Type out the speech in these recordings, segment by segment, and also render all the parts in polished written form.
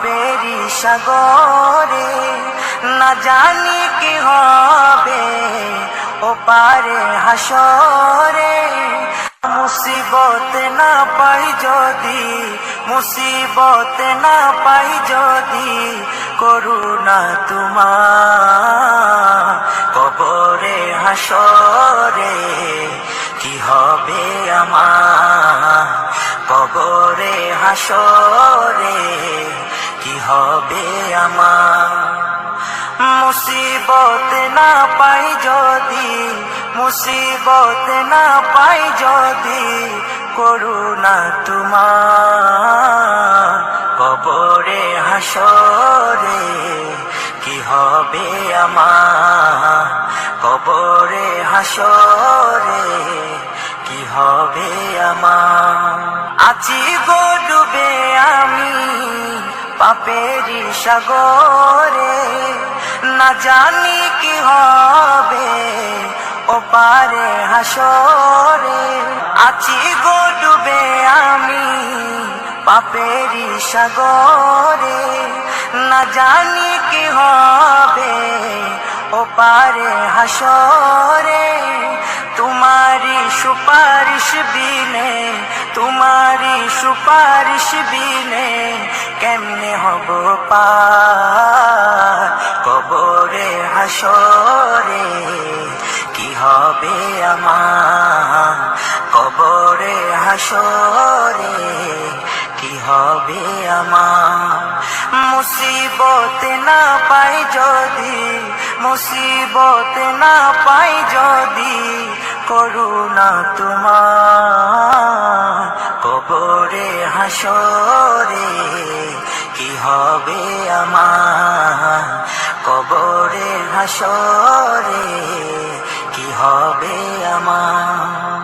পাপেরই সাগরে, না জানি কি হবে ও পারে হাসরে। মুসিবত না পাই যদি, মুসিবত না পাই যদি, করুণা তোমার কবরে হাসরে কি হবে আমার, কবরে হাসরে কি হবে আমার। মুসিবত না পাই যদি, মুসিবত না পাই যদি, করুণা তোমার কবরে হাসরে কি হবে আমার, কবরে হাসরে কি হবে আমার। আছি গো ডুবে আমি পাপেরই সাগরে, না জানি কি হবে ও পারে হাসরে। আছি গো ডুবে আমি পাপেরই সাগরে, না জানি কি হবে ও পারে হাসরে। তোমারি সুপারিশ বিনে, তোমারি সুপারিশ বিনে কেমনে হব পার কবরে হাসরে কি হবে আমার, কবরে হাসরে কি হবে আমার। মুসিবত না পাই যদি, মুসিবত না পাই যদি, করুণা তোমার কবরে হাসরে কি হবে আমার, কবরে হাসরে কি হবে আমার।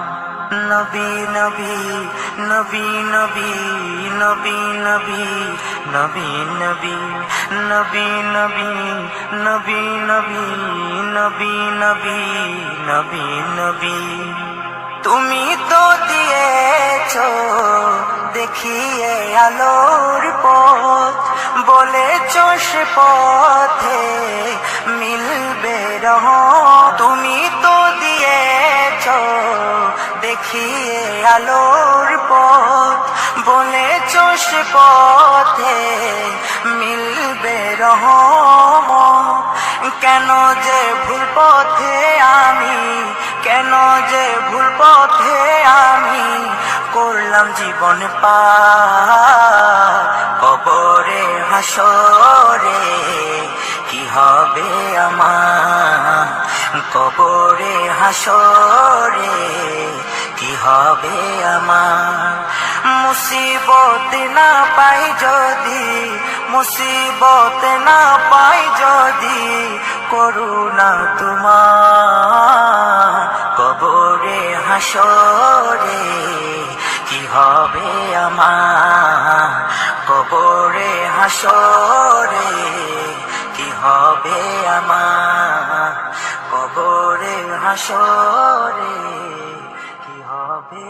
নবী নবী নবী নবী নবী নবী নবী নবী নবী নবী নবী নবী নবী নবী নবী নবী। তুমি তো দিয়েছো দেখিয়ে আলোর পথ, বলেছো সে পথে মিলবে রহমত। তুমি তো দিয়েছো দেখিয়ে আলোর পথ, বলেছো সে পথে মিলবে রহমত। কেন যে ভুল পথে আমি, কেন যে ভুল পথে আমি করলাম জীবন পার কবরে হাসরে কি হবে আমার, কবরে হাসরে কি হবে আমার। মুসিবত না পাই যদি, মুসিবত না পাই যদি, করুণা তোমার কবরে হাসরে কি হবে আমার, কবরে হাসরে কি হবে আমার, কবরে হাসরে কি হবে।